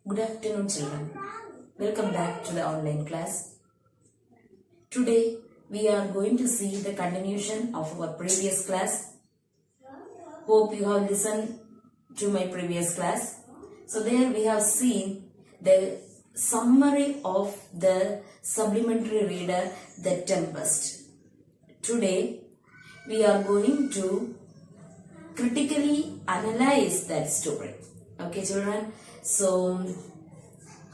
Good afternoon, children. Welcome back to the online class. Today, we are going to see the continuation of our previous class. Hope you have listened to my previous class. So there we have seen the summary of the supplementary reader, The Tempest. Today, we are going to critically analyze that story. Okay, children? So,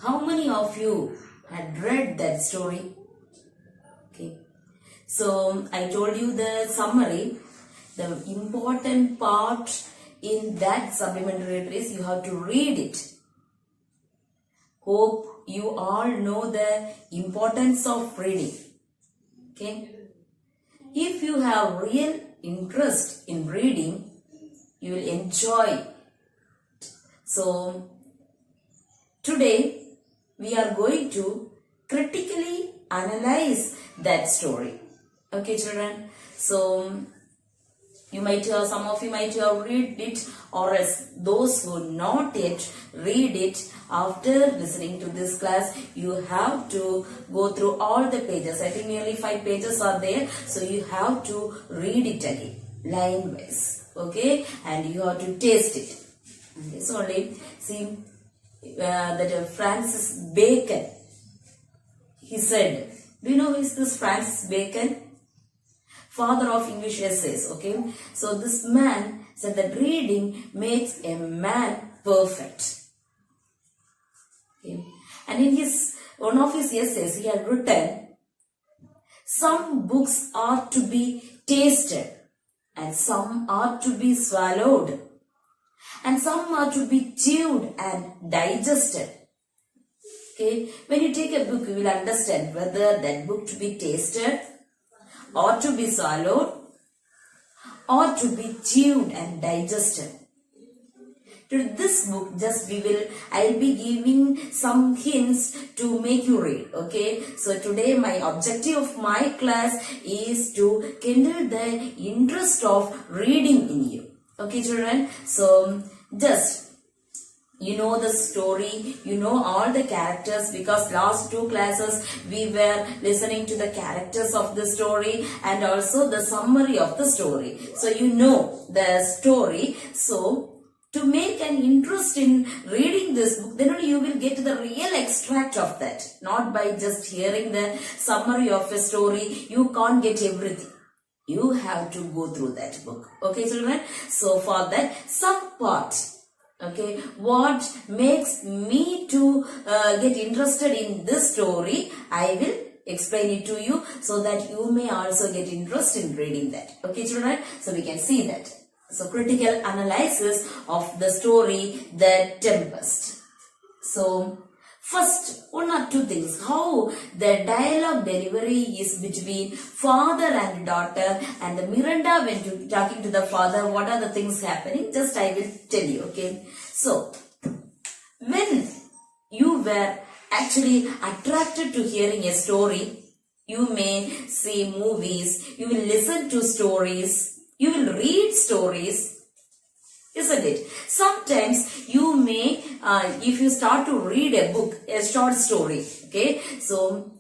how many of you had read that story? Okay. So, I told you the summary. The important part in that supplementary reader is you have to read it. Hope you all know the importance of reading. Okay. If you have real interest in reading, you will enjoy. So, today we are going to critically analyze that story. Okay, children. So, some of you might have read it, or as those who not yet read it, after listening to this class, you have to go through all the pages. I think nearly 5 pages are there. So, you have to read it again, line wise. Okay, and you have to taste it. Okay, so only see that Francis Bacon, he said, do you know who is this Francis Bacon? Father of English essays. Okay, so this man said that reading makes a man perfect. Okay, and in one of his essays he had written, some books are to be tasted and some are to be swallowed and some are to be chewed and digested. Okay, when you take a book, you will understand whether that book to be tasted or to be swallowed or to be chewed and digested. To this book, I'll be giving some hints to make you read. Okay, so today my objective of my class is to kindle the interest of reading in you. Okay, children. So just you know the story, you know all the characters, because last 2 classes we were listening to the characters of the story and also the summary of the story. So you know the story. So to make an interest in reading this book, then only you will get the real extract of that. Not by just hearing the summary of a story. You can't get everything. You have to go through that book. Okay, children? So for that, some part. Okay, what makes me to get interested in this story, I will explain it to you so that you may also get interest in reading that. Okay, children? So we can see that. So critical analysis of the story, The Tempest. So first, 1 or 2 things. How the dialogue delivery is between father and daughter, and the Miranda when talking to the father, what are the things happening? Just I will tell you, okay. So, when you were actually attracted to hearing a story, you may see movies, you will listen to stories, you will read stories, isn't it? Sometimes you may, if you start to read a book, a short story, okay, so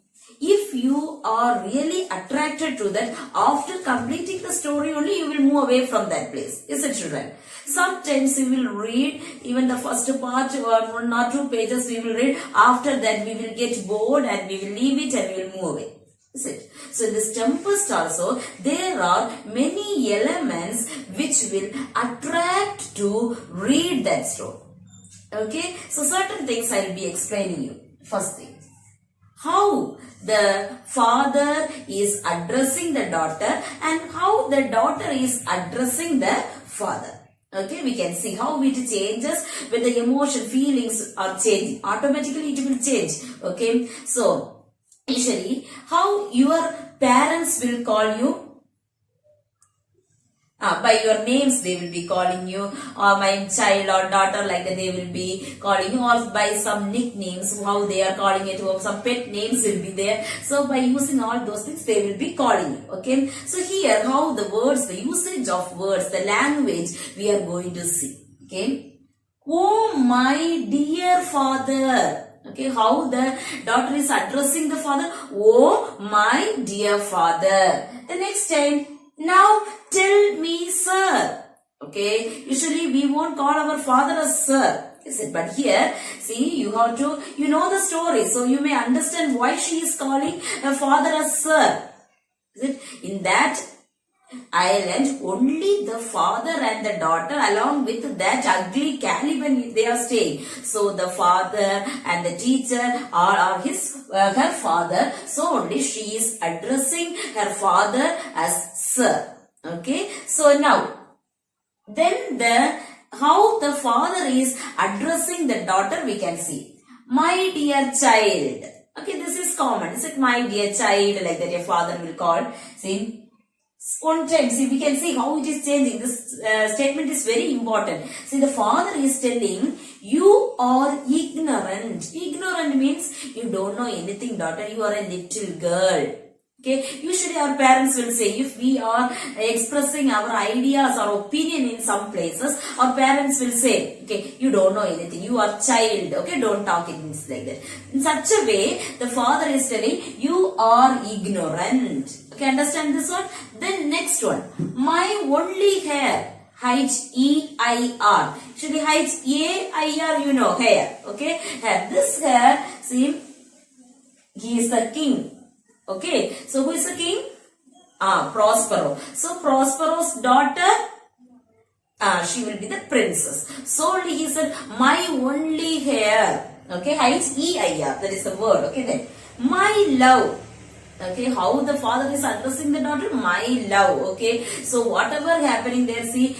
if you are really attracted to that, after completing the story only you will move away from that place, isn't it, children? Sometimes we will read even the first part or 1 or 2 pages we will read, after that we will get bored and we will leave it and we will move away. Is it? So in this Tempest also, there are many elements which will attract to read that story. Okay, so certain things I will be explaining you. First thing, how the father is addressing the daughter and how the daughter is addressing the father. Okay, we can see how it changes when the emotion, feelings are changing. Automatically it will change. Okay, so initially, how your parents will call you? By your names they will be calling you, or my child or daughter, like that they will be calling you, or by some nicknames, how they are calling it, or some pet names will be there. So by using all those things they will be calling you. Okay, so here how the words, the usage of words, the language we are going to see. Okay, Oh my dear father. Okay, how the daughter is addressing the father. Oh my dear father. The next time, now tell me sir. Okay, usually we won't call our father as sir. But here, see, you have to, you know the story. So you may understand why she is calling her father as sir. Is it? In that island, only the father and the daughter along with that ugly Caliban they are staying. So the father and the teacher are her father. So only she is addressing her father as sir. Okay. So now, then how the father is addressing the daughter we can see. My dear child. Okay, this is common. Is it my dear child like that your father will call? See, one time, see, we can see how it is changing. This statement is very important. See, the father is telling, you are ignorant. Ignorant means you don't know anything, daughter. You are a little girl. Okay, usually our parents will say, if we are expressing our ideas or opinion in some places, our parents will say, okay, you don't know anything, you are child, okay, don't talk in this like that. In such a way, the father is telling, you are ignorant. Okay, understand this one? Then next one, my only hair. H-E-I-R. Should be H-A-I-R, you know, hair. Okay, hair. This hair, see, he is the king. Okay, so who is the king? Prospero. So Prospero's daughter, she will be the princess. So only he said, my only hair. Okay, H-E-I-R, that is the word. Okay, then my love. Okay, how the father is addressing the daughter? My love. Okay, so whatever happening there, see,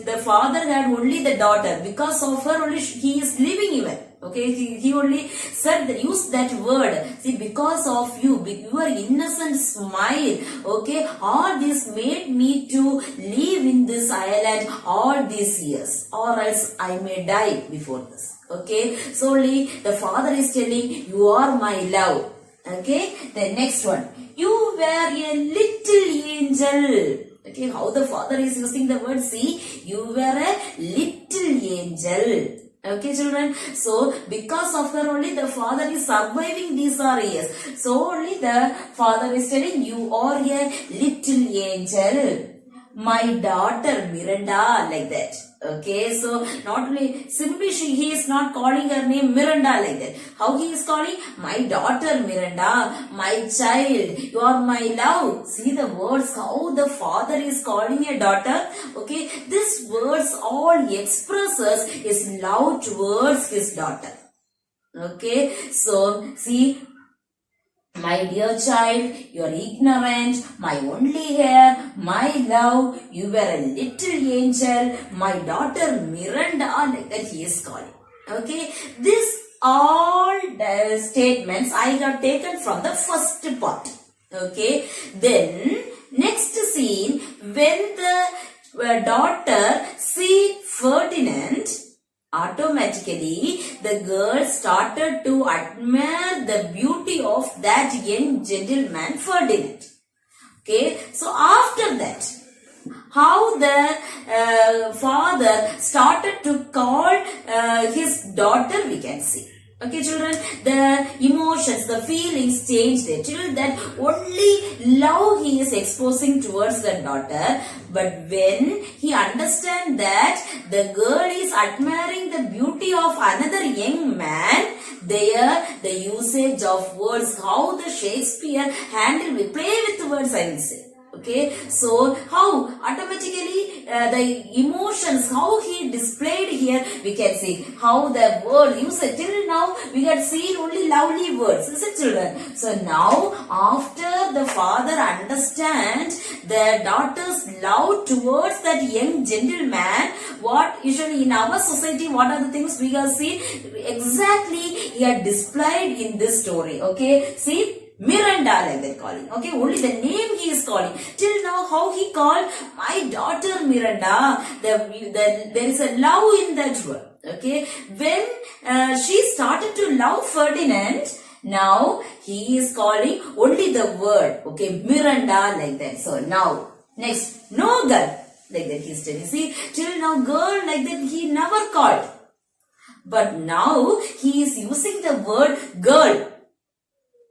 the father had only the daughter. Because of her only he is living even. Okay, he only said used that word. See, because of you, your innocent smile. Okay, all this made me to live in this island all these years, or else I may die before this. Okay, so only the father is telling, you are my love. Okay, the next one, you were a little angel. Okay, how the father is using the word, see, you were a little angel. Okay, children. So, because of her only the father is surviving these years. So, only the father is telling, you are a little angel. My daughter Miranda, like that. Okay, so not only simply he is not calling her name Miranda like that. How he is calling? My daughter Miranda, my child, you are my love. See the words, how the father is calling a daughter. Okay, this words all expresses his love towards his daughter. Okay, so see, my dear child, you are ignorant, my only hair, my love, you were a little angel, my daughter Miranda, like that he is calling. Okay, this all the statements I have taken from the first part. Okay, then next scene, when the daughter see Ferdinand, automatically the girl started to admire the beauty of that young gentleman Ferdinand. Okay, so after that, how the father started to call his daughter, we can see. Okay, children, the emotions, the feelings changed there. Till that only love he is exposing towards the daughter. But when he understands that the girl is admiring the beauty of another young man, there the usage of words, how the Shakespeare handle, we play with words, I will say. Okay, so how automatically the emotions, how he displayed here, we can see how the word used. Till now we had seen only lovely words, is it, children? So now after the father understands the daughter's love towards that young gentleman, what usually in our society, what are the things we have seen? Exactly he had displayed in this story. Okay, see, Miranda, like that calling. Okay, only the name he is calling. Till now, how he called my daughter Miranda. There is a love in that word. Okay, when she started to love Ferdinand, now he is calling only the word. Okay, Miranda, like that. So now, next, no girl. Like that he is telling. See, till now girl like that he never called. But now he is using the word girl.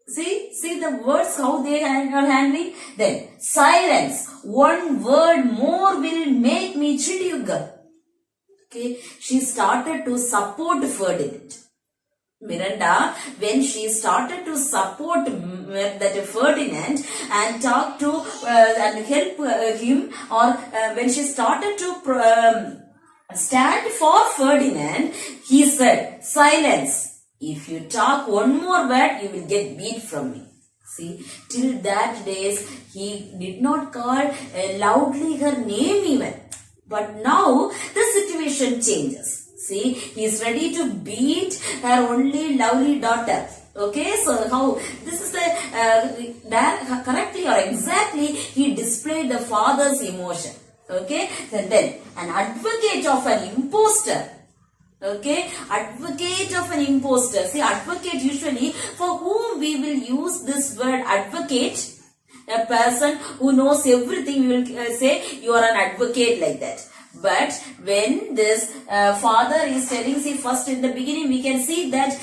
See the words how they are handling. Then silence. One word more will make me chill you, girl. Okay, she started to support Ferdinand. Miranda, when she started to support that Ferdinand and talk to and help him, or when she started to stand for Ferdinand, he said, silence. If you talk one more word, you will get beat from me. See, till that days, he did not call loudly her name even. But now, the situation changes. See, he is ready to beat her only lovely daughter. Okay, so how, this is the, correctly or exactly, he displayed the father's emotion. Okay, and then, an advocate of an impostor. Okay, advocate of an impostor. See, advocate usually, for whom we will use this word advocate, a person who knows everything, we will say you are an advocate like that. But when this father is telling, see, first in the beginning we can see that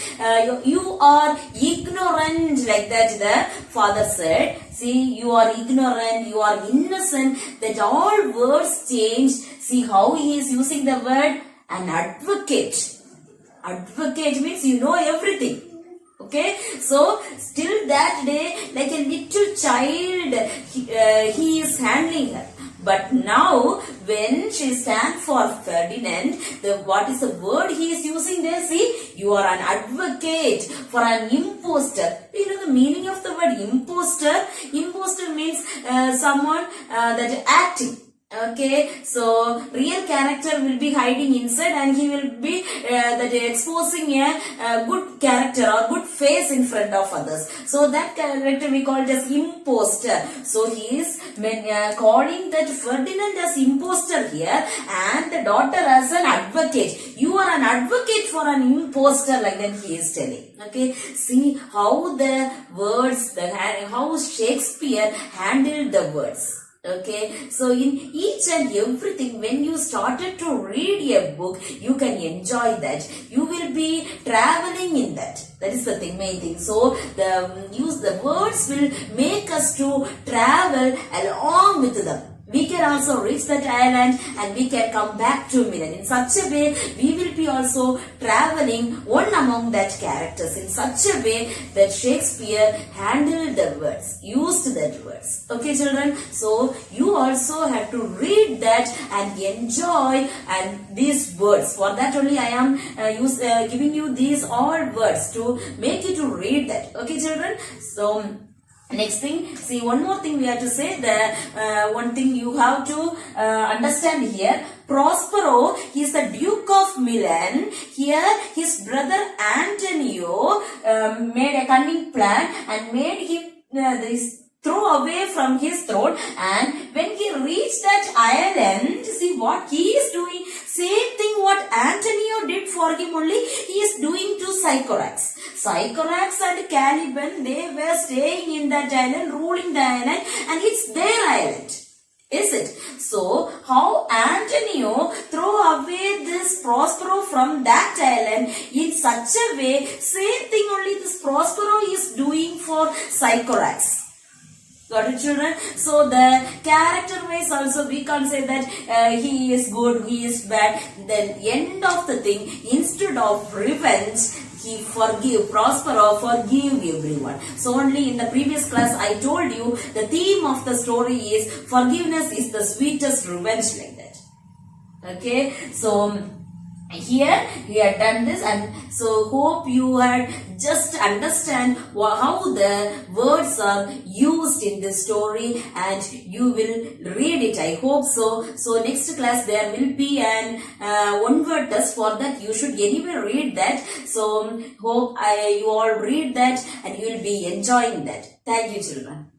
you are ignorant like that the father said. See, you are ignorant, you are innocent, that all words changed. See how he is using the word an advocate. Advocate means you know everything. Okay, so still that day like a little child he is handling her. But now, when she stands for Ferdinand, what is the word he is using there? See, you are an advocate for an impostor. You know the meaning of the word impostor? Impostor means someone that acting. Okay, so real character will be hiding inside and he will be exposing a good character or good face in front of others. So that character we call it as imposter. So he is calling that Ferdinand as imposter here and the daughter as an advocate. You are an advocate for an imposter, like that he is telling. Okay, see how the words, how Shakespeare handled the words. Okay, so in each and everything, when you started to read a book, you can enjoy that. You will be traveling in that. That is the thing, main thing. So the words will make us to travel along with them. We can also reach that island and we can come back to Milan. In such a way, we will be also traveling one among that characters in such a way that Shakespeare handled the words, used that words. Okay, children? So, you also have to read that and enjoy and these words. For that only I am giving you these all words to make you to read that. Okay, children? So, next thing, see one more thing we have to say, one thing you have to understand here. Prospero, he is the Duke of Milan. Here his brother Antonio made a cunning plan and made him throw away from his throne, and when he reached that island, see what he is doing, same thing what Antonio did for him only, he is doing to Sycorax. Sycorax and Caliban, they were staying in that island, ruling the island, and it's their island. Is it? So, how Antonio throw away this Prospero from that island in such a way, same thing only this Prospero is doing for Sycorax. Got it, children? So the character wise also we can't say that he is good, he is bad. Then end of the thing, instead of revenge, he Prospero forgive everyone. So only in the previous class I told you the theme of the story is forgiveness is the sweetest revenge, like that. Okay, so here we had done this, and so hope you had just understand how the words are used in this story and you will read it. I hope so. So next class there will be an one word test. For that you should anyway read that. So hope you all read that and you will be enjoying that. Thank you, children.